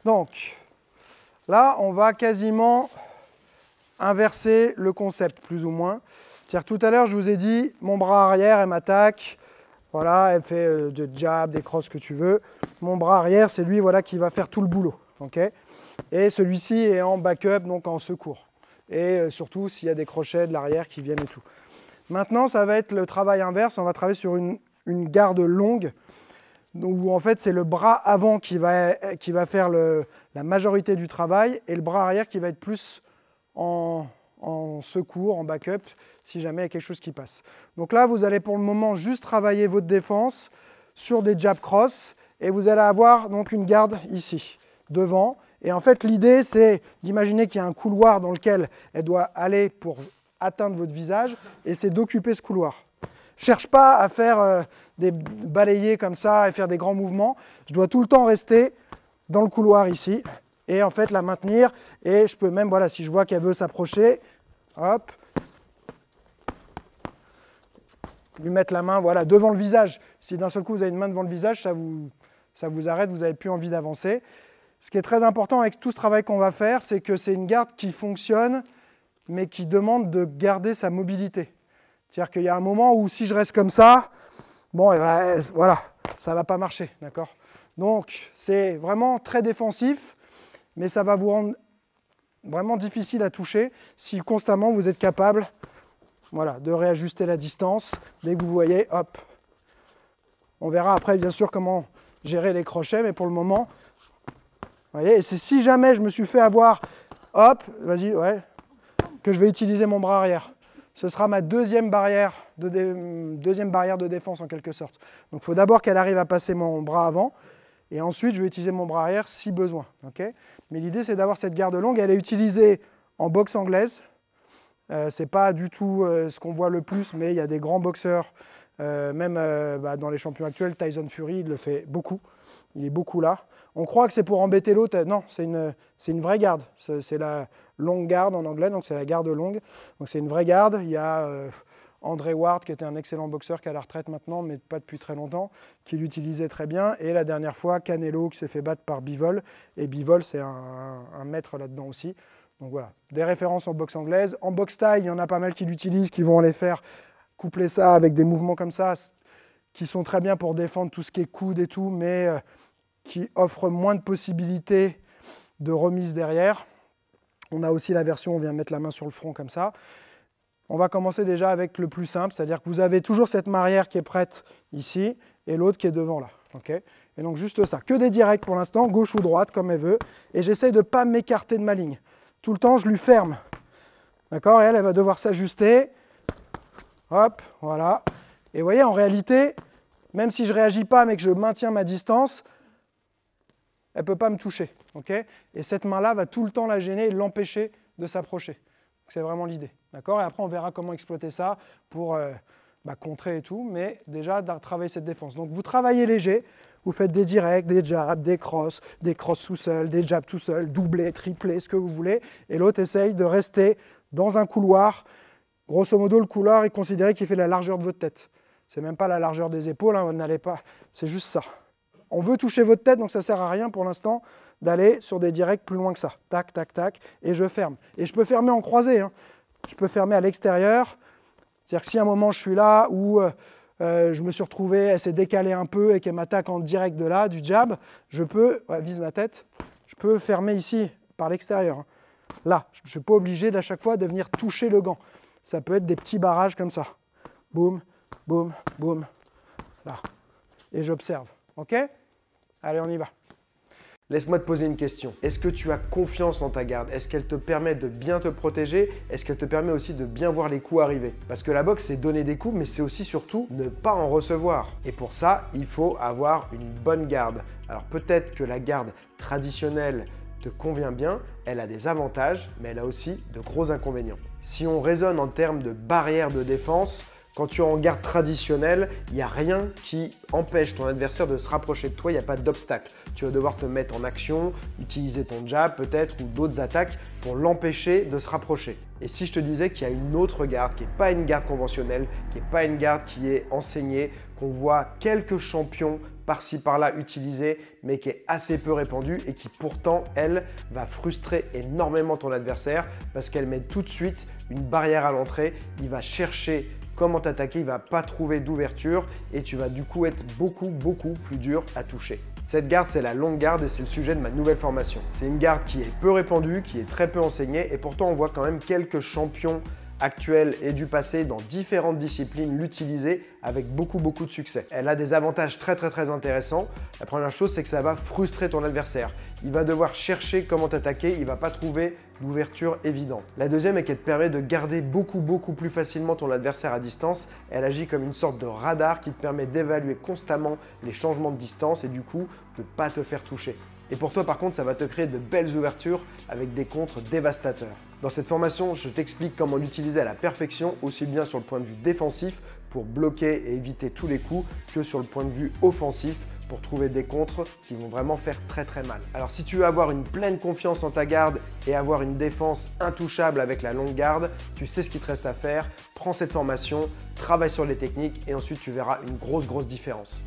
Donc, là, on va quasiment inverser le concept, plus ou moins. C'est-à-dire tout à l'heure, je vous ai dit, mon bras arrière, elle m'attaque. Voilà, elle fait de jab, des crosses, ce que tu veux. Mon bras arrière, c'est lui voilà, qui va faire tout le boulot. Okay, et celui-ci est en backup, donc en secours. Et surtout, s'il y a des crochets de l'arrière qui viennent et tout. Maintenant, ça va être le travail inverse. On va travailler sur une garde longue, où en fait, c'est le bras avant qui va faire la majorité du travail et le bras arrière qui va être plus en secours, en backup, si jamais il y a quelque chose qui passe. Donc là, vous allez pour le moment juste travailler votre défense sur des jab cross et vous allez avoir donc une garde ici, devant. Et en fait, l'idée, c'est d'imaginer qu'il y a un couloir dans lequel elle doit aller pour atteindre votre visage et c'est d'occuper ce couloir. Je ne cherche pas à faire des balayés comme ça et faire des grands mouvements. Je dois tout le temps rester dans le couloir ici et en fait la maintenir. Et je peux même, voilà, si je vois qu'elle veut s'approcher, hop, lui mettre la main voilà, devant le visage. Si d'un seul coup vous avez une main devant le visage, ça vous arrête, vous n'avez plus envie d'avancer. Ce qui est très important avec tout ce travail qu'on va faire, c'est que c'est une garde qui fonctionne, mais qui demande de garder sa mobilité. C'est-à-dire qu'il y a un moment où si je reste comme ça, bon, voilà, ça ne va pas marcher, d'accord? Donc, c'est vraiment très défensif, mais ça va vous rendre vraiment difficile à toucher si constamment vous êtes capable voilà, de réajuster la distance. Dès que vous voyez, hop. On verra après, bien sûr, comment gérer les crochets, mais pour le moment, vous voyez, et c'est si jamais je me suis fait avoir, hop, vas-y, ouais, que je vais utiliser mon bras arrière. Ce sera ma deuxième barrière de défense en quelque sorte. Donc il faut d'abord qu'elle arrive à passer mon bras avant, et ensuite je vais utiliser mon bras arrière si besoin. Okay, mais l'idée c'est d'avoir cette garde longue. Elle est utilisée en boxe anglaise. Ce n'est pas du tout ce qu'on voit le plus, mais il y a des grands boxeurs, même dans les champions actuels, Tyson Fury, il le fait beaucoup. Il est beaucoup là. On croit que c'est pour embêter l'autre. Non, c'est une vraie garde. C'est la longue garde en anglais, donc c'est la garde longue. Donc c'est une vraie garde. Il y a André Ward, qui était un excellent boxeur, qui est à la retraite maintenant, mais pas depuis très longtemps, qui l'utilisait très bien. Et la dernière fois, Canelo, qui s'est fait battre par Bivol. Et Bivol, c'est un maître là-dedans aussi. Donc voilà, des références en boxe anglaise. En boxe thaï, il y en a pas mal qui l'utilisent, qui vont aller faire coupler ça avec des mouvements comme ça, qui sont très bien pour défendre tout ce qui est coude et tout, mais qui offrent moins de possibilités de remise derrière. On a aussi la version où on vient mettre la main sur le front comme ça. On va commencer déjà avec le plus simple, c'est-à-dire que vous avez toujours cette main arrière qui est prête ici et l'autre qui est devant là. Okay, et donc juste ça, que des directs pour l'instant, gauche ou droite comme elle veut, et j'essaye de ne pas m'écarter de ma ligne. Tout le temps, je lui ferme. D'accord, et elle va devoir s'ajuster. Hop, voilà. Et vous voyez, en réalité, même si je ne réagis pas, mais que je maintiens ma distance, elle ne peut pas me toucher. Okay, et cette main-là va tout le temps la gêner et l'empêcher de s'approcher. C'est vraiment l'idée. D'accord, et après, on verra comment exploiter ça pour contrer et tout, mais déjà, travailler cette défense. Donc, vous travaillez léger. Vous faites des directs, des jabs, des crosses tout seul, des jabs tout seul, doublés, triplés, ce que vous voulez. Et l'autre essaye de rester dans un couloir. Grosso modo, le couloir est considéré qu'il fait la largeur de votre tête. Ce n'est même pas la largeur des épaules, hein, vous n'allez pas. C'est juste ça. On veut toucher votre tête, donc ça ne sert à rien pour l'instant d'aller sur des directs plus loin que ça. Tac, tac, tac, et je ferme. Et je peux fermer en croisé. Hein. Je peux fermer à l'extérieur. C'est-à-dire que si à un moment je suis là où je me suis retrouvé, elle s'est décalée un peu et qu'elle m'attaque en direct de là, du jab, je peux, vise ma tête, je peux fermer ici, par l'extérieur. Là, je ne suis pas obligé d'à chaque fois de venir toucher le gant. Ça peut être des petits barrages comme ça. Boum, boum, boum, là. Et j'observe. OK ? Allez, on y va. Laisse-moi te poser une question. Est-ce que tu as confiance en ta garde? Est-ce qu'elle te permet de bien te protéger? Est-ce qu'elle te permet aussi de bien voir les coups arriver? Parce que la boxe, c'est donner des coups, mais c'est aussi surtout ne pas en recevoir. Et pour ça, il faut avoir une bonne garde. Alors peut-être que la garde traditionnelle te convient bien, elle a des avantages, mais elle a aussi de gros inconvénients. Si on raisonne en termes de barrière de défense, quand tu es en garde traditionnelle, il n'y a rien qui empêche ton adversaire de se rapprocher de toi, il n'y a pas d'obstacle. Tu vas devoir te mettre en action, utiliser ton jab peut-être ou d'autres attaques pour l'empêcher de se rapprocher. Et si je te disais qu'il y a une autre garde qui n'est pas une garde conventionnelle, qui n'est pas une garde qui est enseignée, qu'on voit quelques champions par-ci par-là utilisée, mais qui est assez peu répandue et qui pourtant, elle, va frustrer énormément ton adversaire parce qu'elle met tout de suite une barrière à l'entrée. Il va chercher comment t'attaquer, il ne va pas trouver d'ouverture et tu vas du coup être beaucoup plus dur à toucher. Cette garde, c'est la longue garde et c'est le sujet de ma nouvelle formation. C'est une garde qui est peu répandue, qui est très peu enseignée et pourtant on voit quand même quelques champions actuels et du passé dans différentes disciplines l'utiliser avec beaucoup de succès. Elle a des avantages très intéressants. La première chose, c'est que ça va frustrer ton adversaire. Il va devoir chercher comment t'attaquer, il ne va pas trouver d'ouverture évidente. La deuxième est qu'elle te permet de garder beaucoup plus facilement ton adversaire à distance. Elle agit comme une sorte de radar qui te permet d'évaluer constamment les changements de distance et du coup de ne pas te faire toucher. Et pour toi par contre, ça va te créer de belles ouvertures avec des contres dévastateurs. Dans cette formation, je t'explique comment l'utiliser à la perfection, aussi bien sur le point de vue défensif pour bloquer et éviter tous les coups que sur le point de vue offensif pour trouver des contres qui vont vraiment faire très mal. Alors si tu veux avoir une pleine confiance en ta garde et avoir une défense intouchable avec la longue garde, tu sais ce qu'il te reste à faire, prends cette formation, travaille sur les techniques et ensuite tu verras une grosse différence.